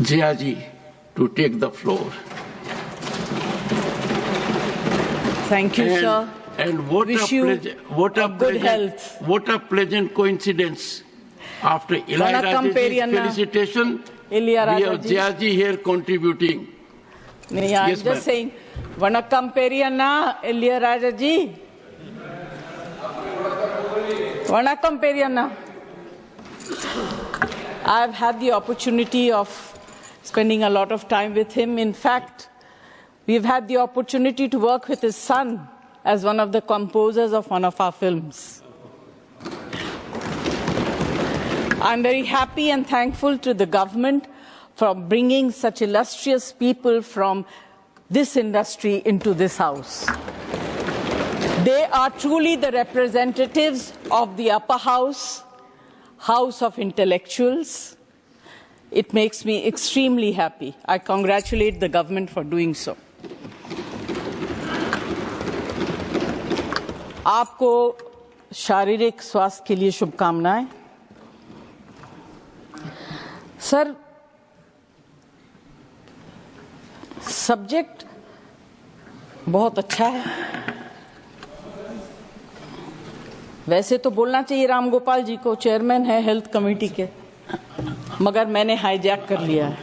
Jiaji to take the floor. Thank you, sir. And what a pleasant coincidence. After Eli Raje's felicitation, we have Jiaji here contributing. I'm just saying, Vanakkam Periyanna, Elia Rajaji. Vanakkam Periyanna. I've had the opportunity of spending a lot of time with him. In fact, we've had the opportunity to work with his son as one of the composers of one of our films. I'm very happy and thankful to the government for bringing such illustrious people from this industry into this house. They are truly the representatives of the upper house, house of intellectuals. It makes me extremely happy. I congratulate the government for doing so. आपको शारीरिक स्वास्थ्य के लिए शुभकामनाएं। Sir, subject बहुत अच्छा है। वैसे तो बोलना चाहिए रामगोपाल जी को, चेयरमैन है हेल्थ कमेटी के, मगर मैंने हाईजैक कर लिया है।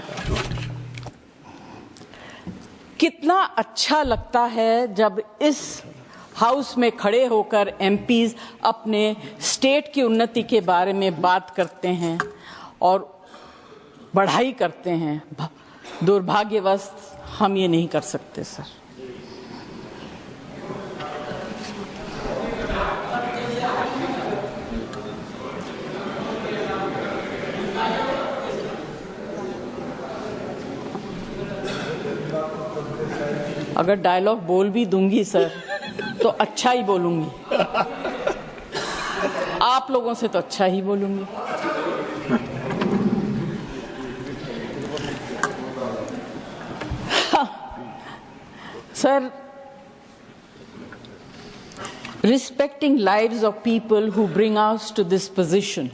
कितना अच्छा लगता है जब इस हाउस में खड़े होकर एमपीज अपने स्टेट की उन्नति के बारे में बात करते हैं और बढ़ाई करते हैं। दुर्भाग्यवश हम ये नहीं कर सकते सर। अगर डायलॉग बोल भी दूंगी सर तो अच्छा ही बोलूंगी, आप लोगों से तो अच्छा ही बोलूंगी। Sir, respecting lives of people who bring us to this position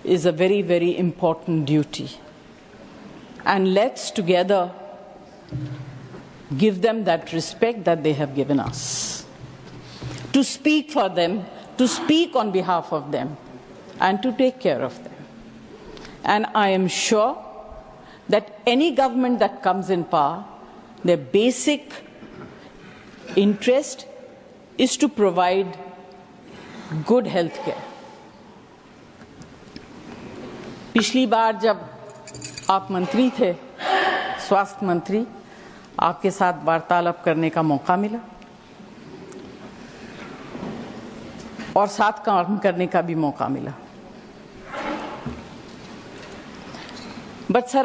is a very, very important duty. And let's together give them that respect that they have given us. To speak for them, to speak on behalf of them, and to take care of them. And I am sure that any government that comes in power, their basic interest is to provide good health care. पिछली बार जब आप मंत्री थे, स्वास्थ्य मंत्री, आपके साथ वार्तालाप करने का मौका मिला और साथ काम करने का भी मौका मिला। But sir,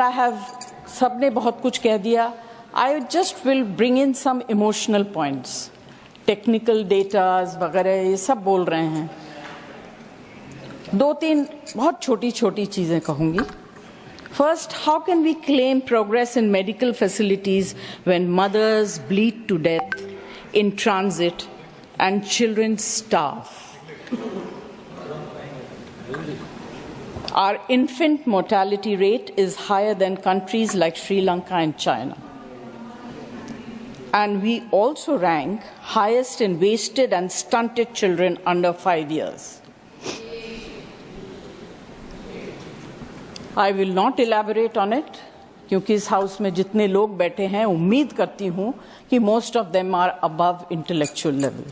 सबने बहुत कुछ कह दिया। I just will bring in some emotional points. Technical data वगैरह ये सब बोल रहे हैं। दो तीन बहुत छोटी छोटी चीजें कहूंगी। First, how can we claim progress in medical facilities when mothers bleed to death in transit and children starve? Our infant mortality rate is higher than countries like Sri Lanka and China. And we also rank highest in wasted and stunted children under 5 years. I will not elaborate on it, क्योंकि इस house में जितने लोग बैठे हैं, उम्मीद करती हूँ कि most of them are above intellectual level.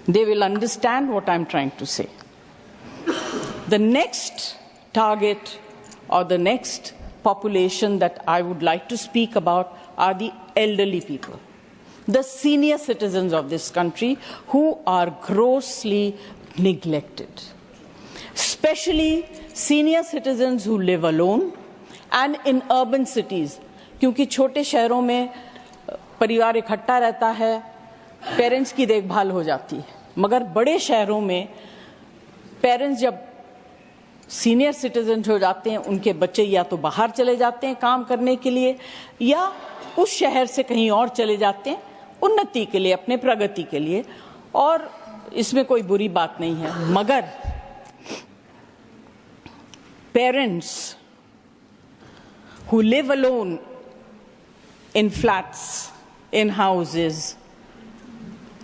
They will understand what I'm trying to say. The next target or the next population that I would like to speak about are the elderly people, the senior citizens of this country who are grossly neglected. Especially senior citizens who live alone and in urban cities, क्योंकि छोटे शहरों में परिवार इकट्ठा रहता है, parents की देखभाल हो जाती है, मगर बड़े शहरों में पेरेंट्स जब सीनियर सिटीजन हो जाते हैं, उनके बच्चे या तो बाहर चले जाते हैं काम करने के लिए या उस शहर से कहीं और चले जाते हैं उन्नति के लिए, अपने प्रगति के लिए, और इसमें कोई बुरी बात नहीं है। मगर parents who live alone in flats, in houses,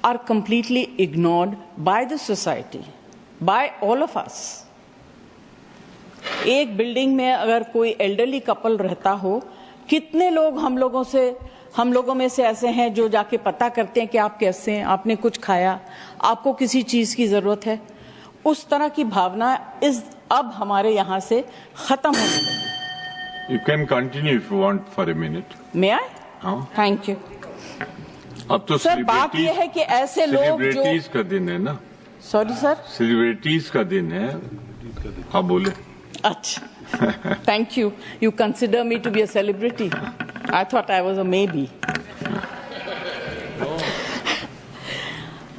are completely ignored by the society, by all of us. एक बिल्डिंग में अगर कोई एल्डरली कपल रहता हो, कितने लोग हम लोगों में से ऐसे हैं जो जाके पता करते हैं कि आप कैसे हैं, आपने कुछ खाया, आपको किसी चीज की जरूरत है. उस तरह की भावना अब हमारे यहाँ से खत्म हो गई. You can continue if you want for a minute. May I? हाँ. Thank you. अब तो सर बात यह है कि ऐसे लोग जो सेलिब्रिटीज का दिन है ना. Sorry sir. सेलिब्रिटीज का दिन है. हाँ बोले. अच्छा. Thank you. You consider me to be a celebrity. I thought I was a maybe.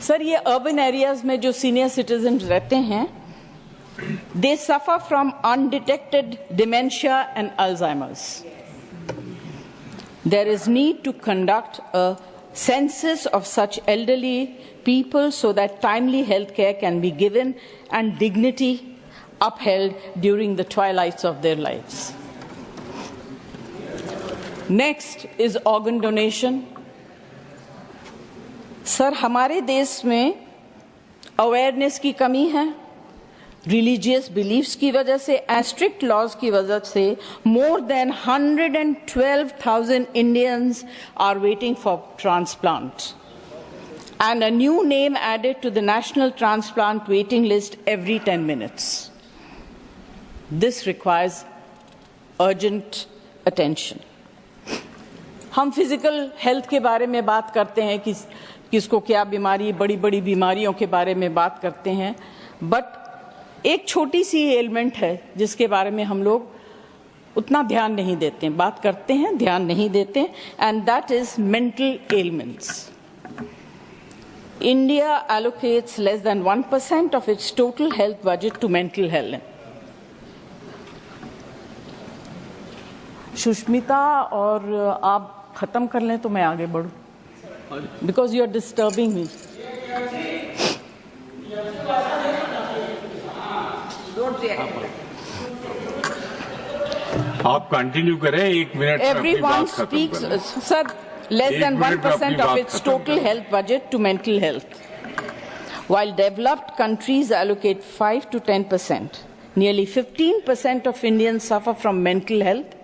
Sir ये अर्बन एरियाज में जो सीनियर सिटीजन रहते हैं, they suffer from undetected dementia and Alzheimer's. There is need to conduct a census of such elderly people so that timely health care can be given and dignity upheld during the twilights of their lives. Next is organ donation. Sir हमारे देश में awareness की कमी है, religious beliefs की वजह से and strict laws की वजह से more than 112,000 Indians are waiting for transplant and a new name added to the national transplant waiting list every 10 minutes. This requires urgent attention. हम फिजिकल हेल्थ के बारे में बात करते हैं कि किसको क्या बीमारी, बड़ी बड़ी बीमारियों के बारे में बात करते हैं, बट एक छोटी सी एलिमेंट है जिसके बारे में हम लोग उतना ध्यान नहीं देते हैं. बात करते हैं, ध्यान नहीं देते, and that is mental elements. India allocates less than 1% of its total health budget to mental health. Sushmita और आप खत्म कर लें तो मैं आगे बढ़ूं, because you are disturbing me. आप कंटिन्यू करें, 1 minute. Everyone speaks, sir, less than 1% of its total health budget to mental health. While developed countries allocate 5 to 10%, nearly 15% of Indians suffer from mental health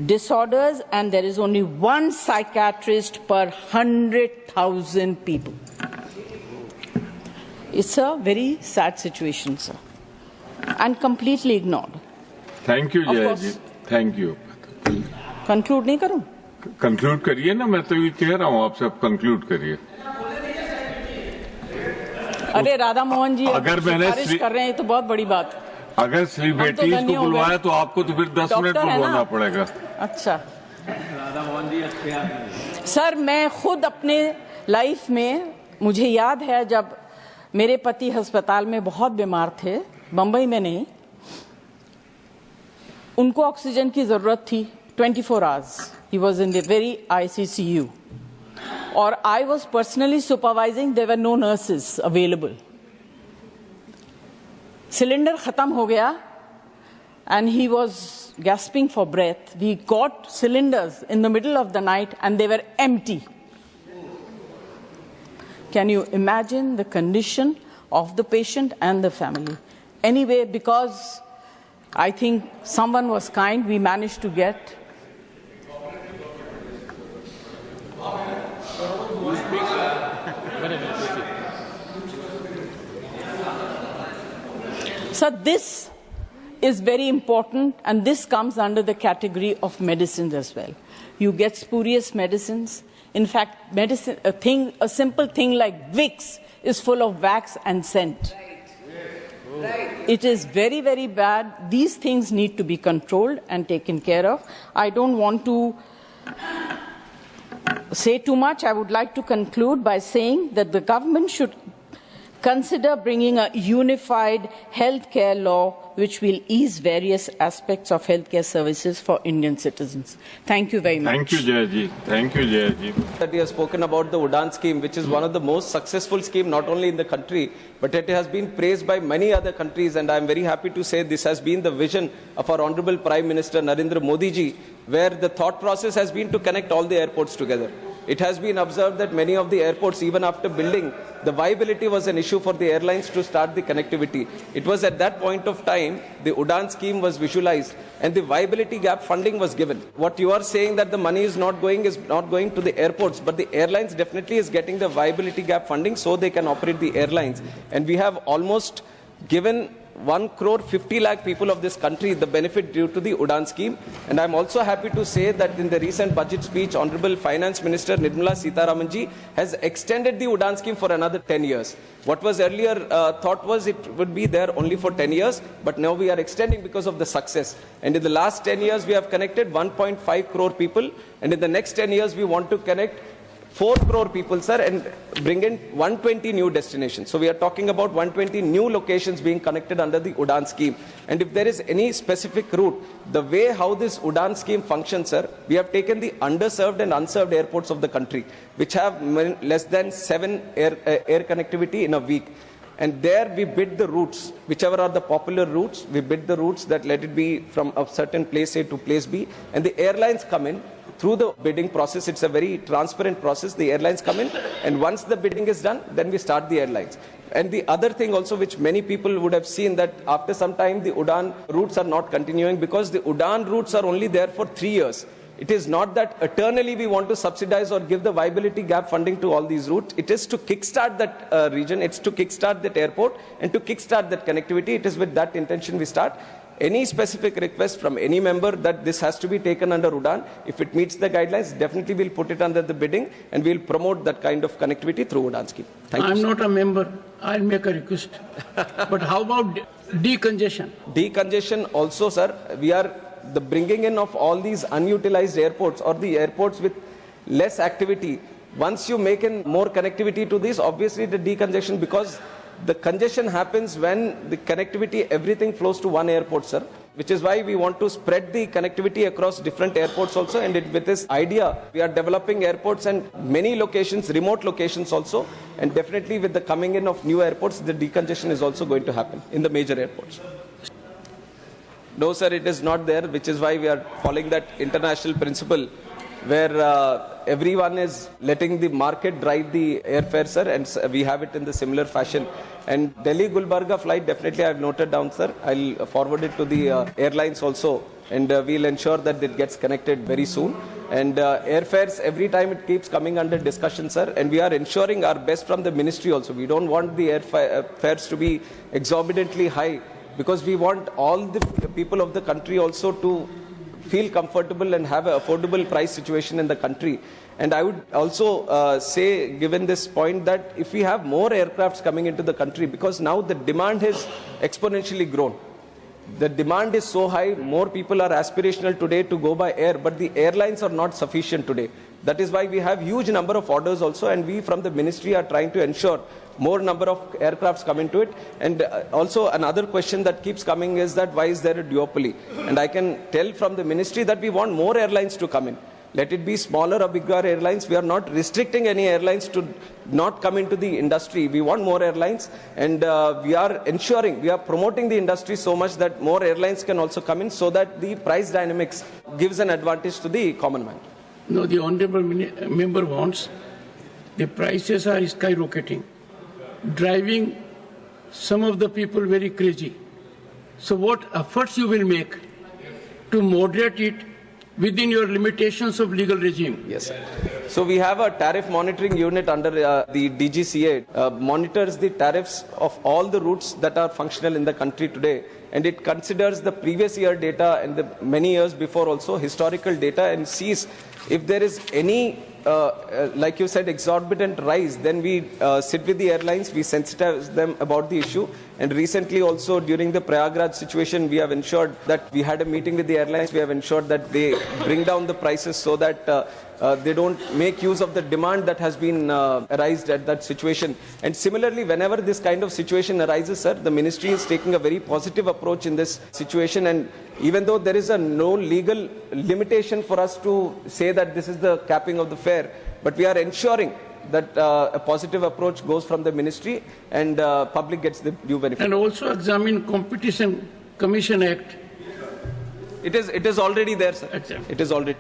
disorders, and there is only one psychiatrist per 100,000 people. It's a very sad situation, sir, and completely ignored. Thank you जय जी, thank you. Conclude नहीं करूं? Conclude करिए ना, मैं तो ये कह रहा हूँ आपसे, कंक्लूड करिए. अरे राधा मोहन जी अगर मैंने कर रहे हैं तो बहुत बड़ी बात. अगर सेलिब्रिटीज को बुलवाया तो आपको तो फिर 10 मिनट बुलवाना पड़ेगा. अच्छा सर, मैं खुद अपने लाइफ में, मुझे याद है जब मेरे पति अस्पताल में बहुत बीमार थे, बंबई में नहीं, उनको ऑक्सीजन की जरूरत थी 24 hours. He was in the very ICCU और I was personally supervising. There were no nurses available. Cylinder खत्म हो गया and he was gasping for breath. We got cylinders in the middle of the night and they were empty. Can you imagine the condition of the patient and the family? Anyway, because I think someone was kind, we managed to get So this is very important, and this comes under the category of medicines as well. You get spurious medicines. In fact, a simple thing like Vicks is full of wax and scent. Right. It is very, very bad. These things need to be controlled and taken care of. I don't want to say too much. I would like to conclude by saying that the government should Consider bringing a unified healthcare law which will ease various aspects of healthcare services for Indian citizens. Thank you very much. Thank you, Jayji. Thank you, Jayji. That he has spoken about the Udan scheme, which is one of the most successful scheme not only in the country, but it has been praised by many other countries. And I am very happy to say this has been the vision of our Honorable Prime Minister Narendra Modi ji, where the thought process has been to connect all the airports together. It has been observed that many of the airports, even after building, the viability was an issue for the airlines to start the connectivity. It was at that point of time, the Udan scheme was visualized and the viability gap funding was given. What you are saying that the money is not going to the airports, but the airlines definitely is getting the viability gap funding so they can operate the airlines. And we have almost given 1 crore 50 lakh people of this country the benefit due to the Udan scheme. And I'm also happy to say that in the recent budget speech, Honorable Finance Minister Nirmala Sitharaman ji has extended the Udan scheme for another 10 years. What was earlier thought was it would be there only for 10 years, but now we are extending because of the success. And in the last 10 years, we have connected 1.5 crore people. And in the next 10 years, we want to connect 4 crore people, sir, and bring in 120 new destinations. So we are talking about 120 new locations being connected under the Udan scheme. And if there is any specific route, the way how this Udan scheme functions, sir, we have taken the underserved and unserved airports of the country, which have less than 7 air connectivity in a week. And there we bid the routes, whichever are the popular routes, we bid the routes that let it be from a certain place A to place B. And the airlines come in. Through the bidding process, it's a very transparent process. The airlines come in, and once the bidding is done, then we start the airlines. And the other thing also, which many people would have seen, that after some time, the Udan routes are not continuing because the Udan routes are only there for 3 years. It is not that eternally we want to subsidize or give the viability gap funding to all these routes. It is to kickstart that region, it's to kickstart that airport, and to kickstart that connectivity. It is with that intention we start. Any specific request from any member that this has to be taken under Udan, if it meets the guidelines, definitely we'll put it under the bidding and we'll promote that kind of connectivity through Udan scheme. Thank you. I'm not a member. I'll make a request. But how about decongestion? Decongestion also, sir. We are the bringing in of all these unutilized airports or the airports with less activity. Once you make in more connectivity to these, obviously the decongestion, because the congestion happens when the connectivity, everything flows to one airport, sir, which is why we want to spread the connectivity across different airports also. And with this idea, we are developing airports and many locations, remote locations also. And definitely with the coming in of new airports, the decongestion is also going to happen in the major airports. No, sir, it is not there, which is why we are following that international principle where everyone is letting the market drive the airfare, sir, and we have it in the similar fashion. And Delhi-Gulbarga flight, definitely I have noted down, sir. I'll forward it to the airlines also, and we'll ensure that it gets connected very soon. And airfares, every time it keeps coming under discussion, sir, and we are ensuring our best from the ministry also. We don't want the airfares to be exorbitantly high, because we want all the people of the country also to feel comfortable and have an affordable price situation in the country. And I would also say, given this point, that if we have more aircrafts coming into the country, because now the demand has exponentially grown. The demand is so high, more people are aspirational today to go by air, but the airlines are not sufficient today. That is why we have huge number of orders also, and we from the ministry are trying to ensure more number of aircrafts come into it. And also another question that keeps coming is that why is there a duopoly? And I can tell from the ministry that we want more airlines to come in. Let it be smaller or bigger airlines. We are not restricting any airlines to not come into the industry. We want more airlines, and we are ensuring, we are promoting the industry so much that more airlines can also come in, so that the price dynamics gives an advantage to the common man. No, the honorable member wants, the prices are skyrocketing, driving some of the people very crazy. So what efforts you will make to moderate it within your limitations of legal regime? Yes, sir. So we have a tariff monitoring unit under the DGCA, monitors the tariffs of all the routes that are functional in the country today. And it considers the previous year data and the many years before also historical data, and sees if there is any, like you said, exorbitant rise, then we sit with the airlines, we sensitize them about the issue. And recently also during the Prayagraj situation, we have ensured that we had a meeting with the airlines, we have ensured that they bring down the prices so that they don't make use of the demand that has been arised at that situation. And similarly, whenever this kind of situation arises, sir, the ministry is taking a very positive approach in this situation. And even though there is no legal limitation for us to say that this is the capping of the fare, but we are ensuring that a positive approach goes from the ministry and public gets the due benefit. And also examine Competition Commission Act. It is already there, sir. Exactly. It is already.